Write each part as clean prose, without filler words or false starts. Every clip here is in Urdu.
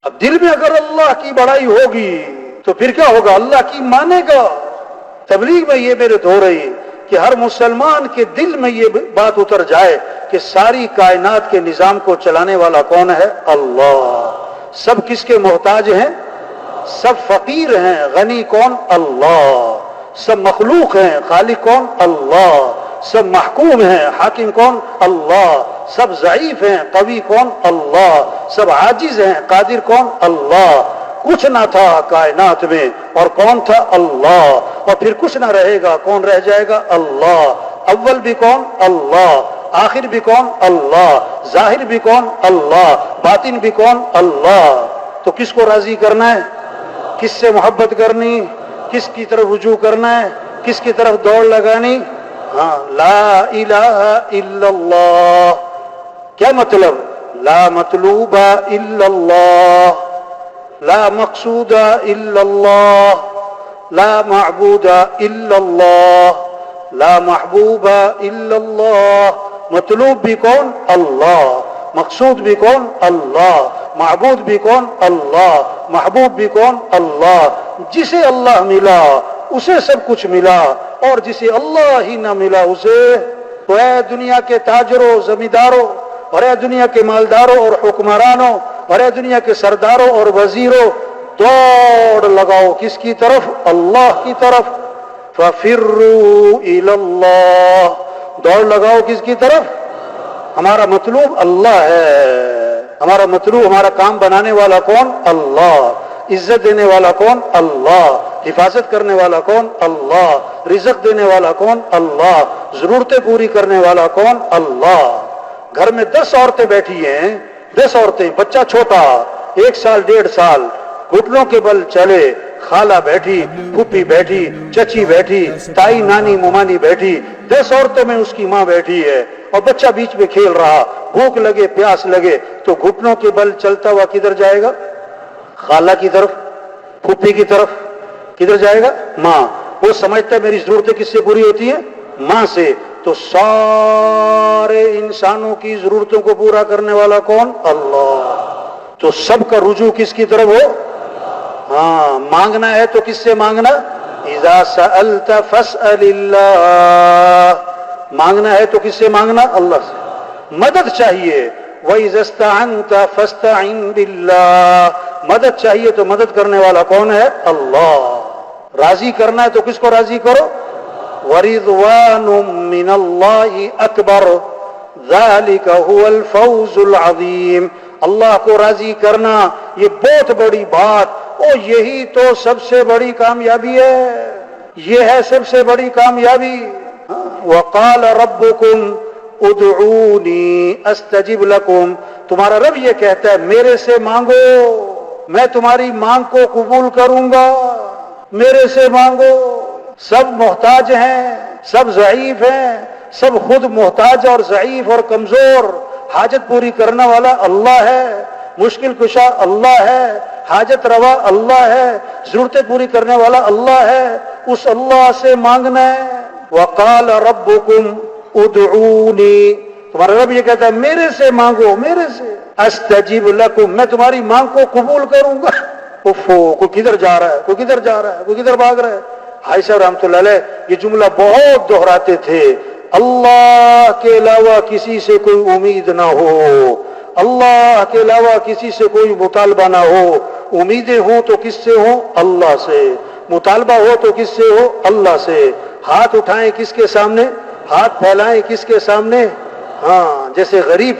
اب دل میں اگر اللہ کی بڑائی ہوگی تو پھر کیا ہوگا؟ اللہ کی مانے گا. تبلیغ میں یہ میرے ہو رہی کہ ہر مسلمان کے دل میں یہ بات اتر جائے کہ ساری کائنات کے نظام کو چلانے والا کون ہے؟ اللہ. سب کس کے محتاج ہیں؟ سب فقیر ہیں. غنی کون؟ اللہ. سب مخلوق ہیں. خالق کون؟ اللہ. سب محکوم ہیں. حاکم کون؟ اللہ. سب ضعیف ہیں. قوی کون؟ اللہ. سب عاجز ہیں. قادر کون؟ اللہ. کچھ نہ تھا کائنات میں اور کون تھا؟ اللہ. اور پھر کچھ نہ رہے گا، کون رہ جائے گا؟ اللہ. اول بھی کون؟ اللہ. آخر بھی کون؟ اللہ. ظاہر بھی کون؟ اللہ. باطن بھی کون؟ اللہ. تو کس کو راضی کرنا ہے؟ کس سے محبت کرنی؟ کس کی طرف رجوع کرنا ہے؟ کس کی طرف دوڑ لگانی؟ ہاں، لا الہ الا اللہ. کیا مطلب؟ لا مطلوب الا اللہ، لا مقصود الا اللہ، لا معبود الا اللہ، لا محبوب الا اللہ. مطلوب بھی کون؟ اللہ. مقصود بھی کون؟ اللہ. معبود بھی کون؟ اللہ. محبوب بھی کون؟ اللہ. جسے اللہ ملا اسے سب کچھ ملا، اور جسے اللہ ہی نہ ملا اسے. تو اے دنیا کے تاجروں، زمینداروں، اور اے دنیا کے مالداروں اور حکمرانوں، اور اے دنیا کے سرداروں اور وزیروں، دوڑ لگاؤ کس کی طرف؟ اللہ کی طرف. فَفِرُّوا إِلَى اللَّهِ. دوڑ لگاؤ کس کی طرف؟ ہمارا مطلوب اللہ ہے. ہمارا مطلوب، ہمارا کام بنانے والا کون؟ اللہ. عزت دینے والا کون؟ اللہ. حفاظت کرنے والا کون؟ اللہ. رزق دینے والا کون؟ اللہ. ضرورتیں پوری کرنے والا کون؟ اللہ. گھر میں 10 عورتیں بیٹھی ہیں، 10 عورتیں، بچہ چھوٹا 1 سال 1.5 سال، گھٹنوں کے بل چلے. خالہ بیٹھی، پھوپھی بیٹھی، چچی بیٹھی، تائی، نانی، ممانی بیٹھی. 10 عورتوں میں اس کی ماں بیٹھی ہے اور بچہ بیچ میں کھیل رہا. بھوک لگے، پیاس لگے تو گھٹنوں کے بل چلتا ہوا کدھر جائے گا؟ خالہ کی طرف. پھوپھی کی طرف. کدھر جائے گا؟ ماں. وہ سمجھتا ہے میری ضرورتیں کس سے پوری ہوتی ہیں؟ ماں سے. تو سارے انسانوں کی ضرورتوں کو پورا کرنے والا کون؟ اللہ. تو سب کا رجوع کس کی طرف ہو؟ ہاں، مانگنا ہے تو کس سے مانگنا؟ اذا سألت فاسأل اللہ. مانگنا ہے تو کس سے مانگنا؟ اللہ سے. مدد چاہیے، وَإِذَا اسْتَعَنْتَ فَاسْتَعِنْ بِاللَّهِ. مدد چاہیے تو مدد کرنے والا کون ہے؟ اللہ. راضی کرنا ہے تو کس کو راضی کرو؟ وَرِضْوَانٌ مِّنَ اللَّهِ أَكْبَرُ ذَلِكَ هُوَ الْفَوْزُ الْعَظِيمُ. اللہ کو راضی کرنا یہ بہت بڑی بات، اور یہی تو سب سے بڑی کامیابی ہے. یہ ہے سب سے بڑی کامیابی. وَقَالَ رَبُّكُمْ ادعونی استجب لکم. تمہارا رب یہ کہتا ہے میرے سے مانگو، میں تمہاری مانگ کو قبول کروں گا. میرے سے مانگو. سب محتاج ہیں، سب ضعیف ہیں، سب خود محتاج اور ضعیف اور کمزور. حاجت پوری کرنے والا اللہ ہے، مشکل کشا اللہ ہے، حاجت روا اللہ ہے، ضرورتیں پوری کرنے والا اللہ ہے. اس اللہ سے مانگنا ہے. وقال ربکم ادعونی. تمہارا رب یہ کہتا ہے میرے سے مانگو، میرے سے. استجب لکم، میں تمہاری مانگ کو قبول کروں گا. کوئی کدھر جا رہا ہے، کوئی کدھر جا رہا ہے، کوئی کدھر بھاگ رہا ہے. عائشہ رحمۃ اللہ علیہ یہ جملہ بہت دہراتے تھے، اللہ کے علاوہ کسی سے کوئی امید نہ ہو، اللہ کے علاوہ کسی سے کوئی مطالبہ نہ ہو. امیدیں ہوں تو کس سے ہوں؟ اللہ سے. مطالبہ ہو تو کس سے ہو؟ اللہ سے. ہاتھ اٹھائیں کس کے سامنے؟ ہاتھ پھیلائیں کس کے سامنے؟ ہاں، جیسے غریب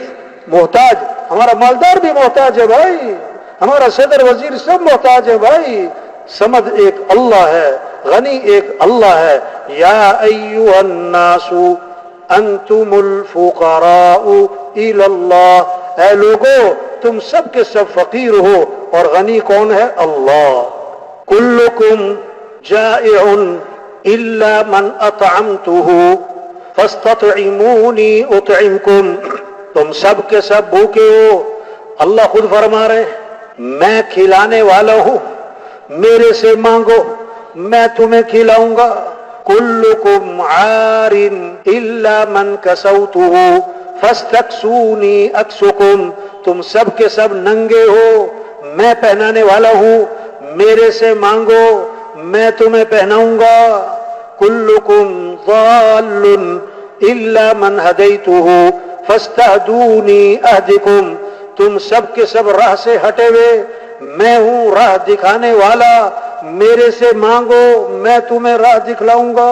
محتاج، ہمارا مالدار بھی محتاج ہے بھائی، ہمارا صدر وزیر سب محتاج ہے بھائی. سمد ایک اللہ ہے، غنی ایک اللہ ہے. یا ایھا الناس انتم الفقراء الی اللہ. اے لوگو تم سب کے سب فقیر ہو اور غنی کون ہے؟ اللہ. کلکم جائع الا من اطعمته فاستطعمونی اطعمکم. تم سب کے سب بھوکے ہو، اللہ خود فرما رہے میں کھلانے والا ہوں، میرے سے مانگو میں تمہیں کھلاؤں گا. کلکم عار الا من کسوته فاستکسونی اکسکم. تم سب کے سب ننگے ہو، میں پہنانے والا ہوں، میرے سے مانگو میں تمہیں پہناؤں گا۔ کلکم ضال الا من ہدیتہ فاستہدونی اہدکم، تم سب کے سب راہ سے ہٹے ہوئے، میں ہوں راہ دکھانے والا، میرے سے مانگو میں تمہیں راہ دکھلاؤں گا۔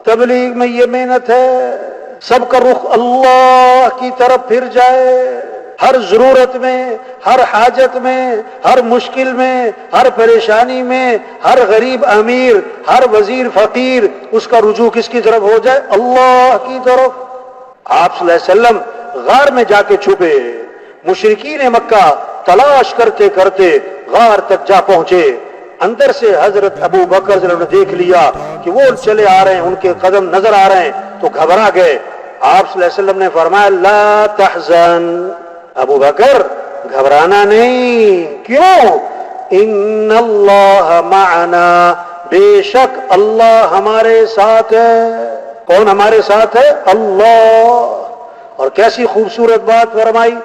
تبلیغ میں یہ محنت ہے، سب کا رخ اللہ کی طرف پھر جائے، ہر ضرورت میں، ہر حاجت میں، ہر مشکل میں، ہر پریشانی میں، ہر غریب امیر، ہر وزیر فقیر، اس کا رجوع کس کی طرف ہو جائے؟ اللہ کی طرف۔ آپ صلی اللہ علیہ وسلم غار میں جا کے چھپے، مشرکین مکہ تلاش کرتے کرتے غار تک جا پہنچے، اندر سے حضرت ابو بکر رضی اللہ عنہ نے دیکھ لیا کہ وہ چلے آ رہے ہیں، ان کے قدم نظر آ رہے ہیں تو گھبرا گئے۔ آپ صلی اللہ علیہ وسلم نے فرمایا لا تحزن، ابو بکر گھبرانا نہیں، کیوں؟ ان اللہ معنا، بے شک اللہ ہمارے ساتھ ہے۔ کون ہمارے ساتھ ہے؟ اللہ۔ اور کیسی خوبصورت بات فرمائی،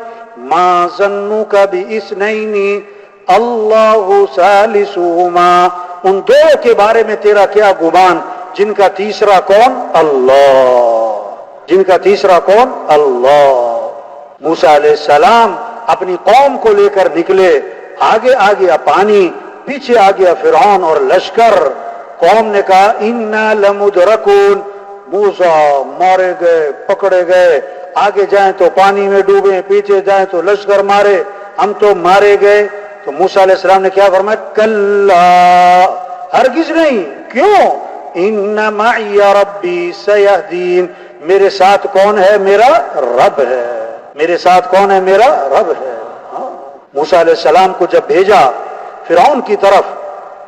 ما ظنک باثنین اللہ ثالثہما، ان دو کے بارے میں تیرا کیا گمان جن کا تیسرا کون؟ اللہ، جن کا تیسرا کون؟ اللہ۔ موسیٰ علیہ السلام اپنی قوم کو لے کر نکلے، آگے آ گیا پانی، پیچھے آ گیا فرعون اور لشکر۔ قوم نے کہا انا لمدرکون، موسیٰ مارے گئے، پکڑے گئے، آگے جائیں تو پانی میں ڈوبے، پیچھے جائیں تو لشکر مارے، ہم تو مارے گئے۔ تو موسیٰ علیہ السلام نے کیا فرمایا؟ کلا، ہرگز نہیں، کیوں؟ ان معی ربی سیہدین، میرے ساتھ کون ہے؟ میرا رب ہے، میرے ساتھ کون ہے؟ میرا رب ہے۔ موسیٰ علیہ السلام کو جب بھیجا فرعون کی طرف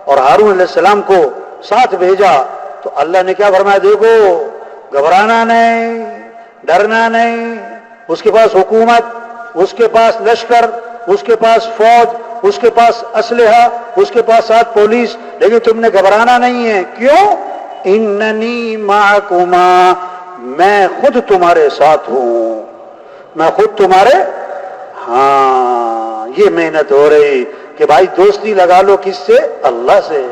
اور ہارون علیہ السلام کو ساتھ بھیجا تو اللہ نے کیا فرمایا؟ دیکھو گھبرانا نہیں، ڈرنا نہیں، اس کے پاس حکومت، اس کے پاس لشکر، اس کے پاس فوج، اس کے پاس اسلحہ، اس کے پاس ساتھ پولیس، لیکن تم نے گھبرانا نہیں ہے، کیوں؟ اننی معکما، میں خود تمہارے ساتھ ہوں، میں خود تمہارے۔ ہاں، یہ محنت ہو رہی کہ بھائی دوستی لگا لو کس سے؟ اللہ سے۔